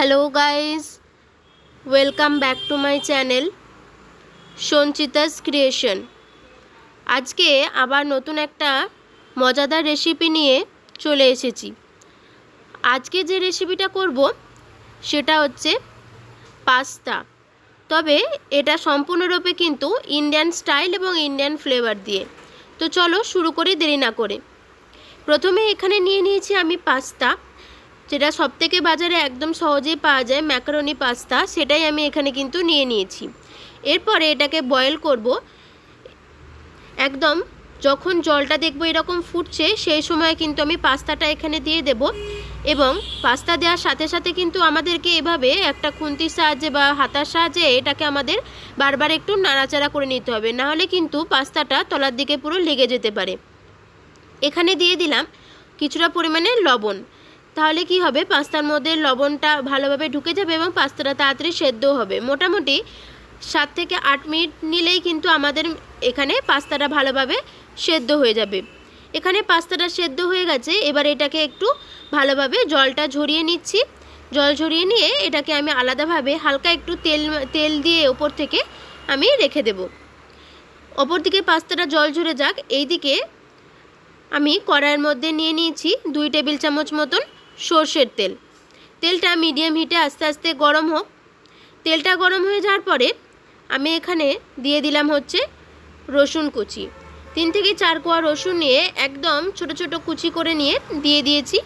Hello guys, welcome back to my channel Sanchita's creation. আজকে আবার নতুন একটা মজাদার রেসিপি নিয়ে চলে এসেছি। আজকে যে রেসিপিটা করব সেটা হচ্ছে পাস্তা, তবে এটা সম্পূর্ণরূপে কিন্তু ইন্ডিয়ান স্টাইল এবং ইন্ডিয়ান ফ্লেভার দিয়ে। তো চলো শুরু করি দেরি না করে। প্রথমে এখানে নিয়ে নিয়েছি আমি পাস্তা, যেটা সবথেকে বাজারে একদম সহজেই পাওয়া যায়, ম্যাকারনি পাস্তা, সেটাই আমি এখানে কিন্তু নিয়ে নিয়েছি। এরপরে এটাকে বয়েল করব। একদম যখন জলটা দেখবো এরকম ফুটছে সেই সময় কিন্তু আমি পাস্তাটা এখানে দিয়ে দেব, এবং পাস্তা দেওয়ার সাথে সাথে কিন্তু আমাদেরকে এভাবে একটা খুন্তির সাহায্যে বা হাতার সাহায্যে এটাকে আমাদের বারবার একটু নাড়াচাড়া করে নিতে হবে, নাহলে কিন্তু পাস্তাটা তলার দিকে পুরো লেগে যেতে পারে। এখানে দিয়ে দিলাম কিছুটা পরিমাণে লবণ, তাহলে কি হবে, পাস্তার মধ্যে লবণটা ভালোভাবে ঢুকে যাবে এবং পাস্তাটা তাড়াতাড়ি সেদ্ধ হবে। মোটামুটি 7 থেকে 8 মিনিট নিলেই কিন্তু আমাদের এখানে পাস্তাটা ভালোভাবে সেদ্ধ হয়ে যাবে। এখানে পাস্তাটা সেদ্ধ হয়ে গেছে। এবার এটাকে একটু ভালোভাবে জলটা ঝরিয়ে নিচ্ছি। জল ঝরিয়ে নিয়ে এটাকে আমি আলাদাভাবে হালকা একটু তেল দিয়ে ওপর থেকে আমি রেখে দেব। ওপর দিকে পাস্তাটা জল ঝরে যাক। এইদিকে আমি কড়াইয়ের মধ্যে নিয়ে নিয়েছি 2 টেবিল চামচ মতন সর্ষের তেল। তেলটা মিডিয়াম হিটে আস্তে আস্তে গরম হোক। তেলটা গরম হয়ে যাওয়ার পরে আমি এখানে দিয়ে দিলাম হচ্ছে রসুন কুচি। 3 থেকে 4 কোয়া রসুন নিয়ে একদম ছোট ছোট কুচি করে নিয়ে দিয়ে দিয়েছি।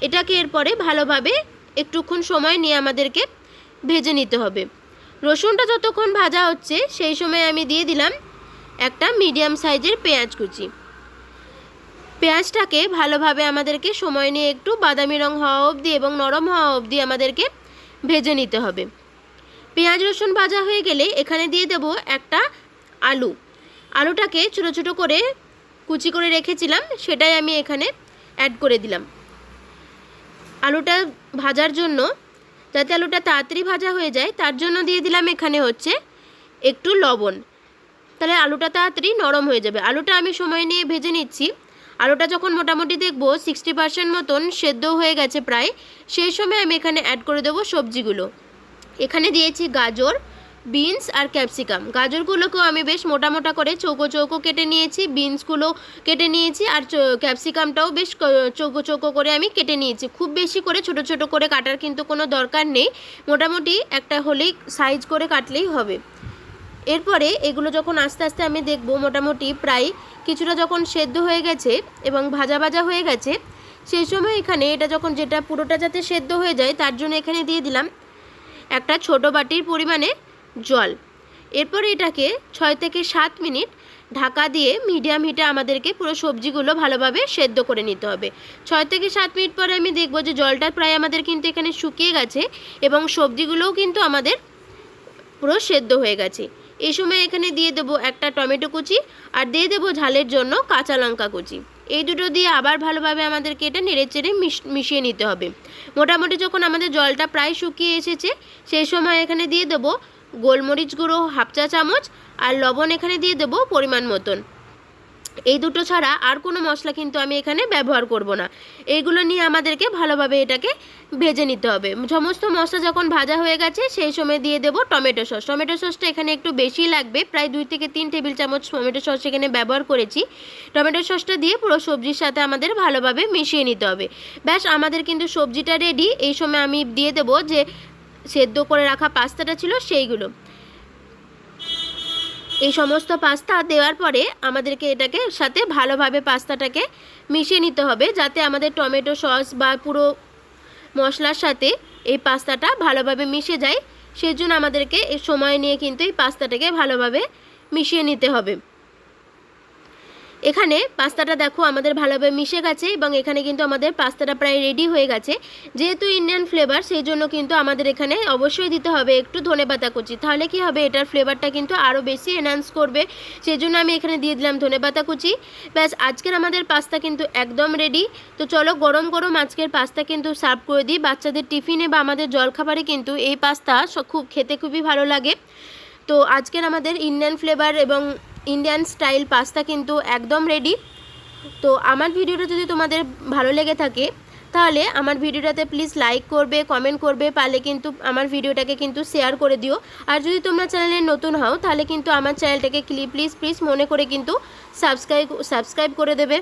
এটাকে এরপরে ভালোভাবে একটুক্ষণ সময় নিয়ে আমাদেরকে ভেজে নিতে হবে। রসুনটা যতক্ষণ ভাজা হচ্ছে সেই সময় আমি দিয়ে দিলাম একটা মিডিয়াম সাইজের পেঁয়াজ কুচি। পেঁয়াজটাকে ভালোভাবে আমাদেরকে সময় নিয়ে একটু বাদামি রং হওয়া অবধি এবং নরম হওয়া অবধি আমাদেরকে ভেজে নিতে হবে। পেঁয়াজ রসুন ভাজা হয়ে গেলে এখানে দিয়ে দেব একটা আলুটাকে ছোটো ছোটো করে কুচি করে রেখেছিলাম, সেটাই আমি এখানে অ্যাড করে দিলাম। আলুটা ভাজার জন্য, যাতে আলুটা তাড়াতাড়ি ভাজা হয়ে যায়, তার জন্য দিয়ে দিলাম এখানে হচ্ছে একটু লবণ, তাহলে আলুটা তাড়াতাড়ি নরম হয়ে যাবে। আলুটা আমি সময় নিয়ে ভেজে নিচ্ছি। আলুটা যখন মোটামুটি দেখব 60% মতন সেদ্ধ হয়ে গেছে প্রায়, সেই সময় আমি এখানে অ্যাড করে দেবো সবজিগুলো। এখানে দিয়েছি গাজর, বিনস আর ক্যাপসিকাম। গাজরগুলোকেও আমি বেশ মোটা মোটা করে চৌকো চৌকো কেটে নিয়েছি, বিনসগুলো কেটে নিয়েছি, আর ক্যাপসিকামটাও বেশ চৌকো চৌকো করে আমি কেটে নিয়েছি। খুব বেশি করে ছোট ছোট করে কাটার কিন্তু কোনো দরকার নেই, মোটামুটি একটা হলেই সাইজ করে কাটলেই হবে। এরপরে এগুলো যখন আস্তে আস্তে আমি দেখব মোটামুটি প্রায় কিছুটা যখন সেদ্ধ হয়ে গেছে এবং ভাজা ভাজা হয়ে গেছে, সেই সময় এখানে এটা যখন যেটা পুরোটা যাতে সেদ্ধ হয়ে যায় তার জন্য এখানে দিয়ে দিলাম একটা ছোট বাটির পরিমাণে জল। এরপর এটাকে 6 থেকে 7 মিনিট ঢাকা দিয়ে মিডিয়াম হিটে আমাদেরকে পুরো সবজিগুলো ভালোভাবে সেদ্ধ করে নিতে হবে। 6 থেকে 7 মিনিট পরে আমি দেখব যে জলটা প্রায় আমাদের কিন্তু এখানে শুকিয়ে গেছে এবং সবজিগুলোও কিন্তু আমাদের পুরো সেদ্ধ হয়ে গেছে। এই সময় এখানে দিয়ে দেবো একটা টমেটো কুচি আর দিয়ে দেবো ঝালের জন্য কাঁচা লঙ্কা কুচি। এই দুটো দিয়ে আবার ভালোভাবে আমাদেরকে এটা নেড়েচেড়ে মিশিয়ে নিতে হবে। মোটামুটি যখন আমাদের জলটা প্রায় শুকিয়ে এসেছে সেই সময় এখানে দিয়ে দেবো গোলমরিচ গুঁড়ো 1/2 চা চামচ আর লবণ এখানে দিয়ে দেবো পরিমাণ মতন। এই দুটো ছাড়া আর কোনো মশলা কিন্তু আমি এখানে ব্যবহার করব না। এইগুলো নিয়ে আমাদেরকে ভালোভাবে এটাকে ভেজে নিতে হবে। সমস্ত মশলা যখন ভাজা হয়ে গেছে সেই সময় দিয়ে দেব টমেটো সস। টমেটো সসটা এখানে একটু বেশি লাগবে, প্রায় 2 থেকে 3 টেবিল চামচ টমেটো সস এখানে ব্যবহার করেছি। টমেটো সসটা দিয়ে পুরো সবজির সাথে আমাদের ভালোভাবে মিশিয়ে নিতে হবে। ব্যাস আমাদের কিন্তু সবজিটা রেডি। এই সময় আমি দিয়ে দেব যে সেদ্ধ করে রাখা পাস্তাটা ছিল সেইগুলো। এই সমস্ত পাস্তা দেওয়ার পরে আমাদেরকে এটাকে সাথে ভালোভাবে পাস্তাটাকে মিশিয়ে নিতে হবে, যাতে আমাদের টমেটো সস বা পুরো মশলার সাথে এই পাস্তাটা ভালোভাবে মিশে যায়। সেজন্য আমাদেরকে এই সময় নিয়ে কিন্তু এই পাস্তাটাকে ভালোভাবে মিশিয়ে নিতে হবে। এখানে পাস্তাটা দেখো আমাদের ভালোভাবে মিশে গেছে এবং এখানে কিন্তু আমাদের পাস্তাটা প্রায় রেডি হয়ে গেছে। যেহেতু ইন্ডিয়ান ফ্লেভার সেই জন্য কিন্তু আমাদের এখানে অবশ্যই দিতে হবে একটু ধনেপাতা কুচি, তাহলে কি হবে এটার ফ্লেভারটা কিন্তু আরও বেশি এনহান্স করবে। সেই জন্য আমি এখানে দিয়ে দিলাম ধনেপাতা কুচি। ব্যাস আজকের আমাদের পাস্তা কিন্তু একদম রেডি। তো চলো গরম গরম আজকের পাস্তা কিন্তু সার্ভ করে দিই। বাচ্চাদের টিফিনে বা আমাদের জলখাবারে কিন্তু এই পাস্তা খেতে খুবই ভালো লাগে। তো আজকের আমাদের ইন্ডিয়ান ফ্লেভার এবং ইন্ডিয়ান স্টাইল পাস্তা কিন্তু একদম রেডি। তো আমার ভিডিওটা যদি তোমাদের ভালো লেগে থাকে তাহলে আমার ভিডিওটাতে প্লিজ লাইক করবে, কমেন্ট করবে, পারলে কিন্তু আমার ভিডিওটাকে কিন্তু শেয়ার করে দিও। আর যদি তোমরা চ্যানেলে নতুন হও তাহলে কিন্তু আমার চ্যানেলটাকে প্লিজ মনে করে কিন্তু সাবস্ক্রাইব করে দেবে।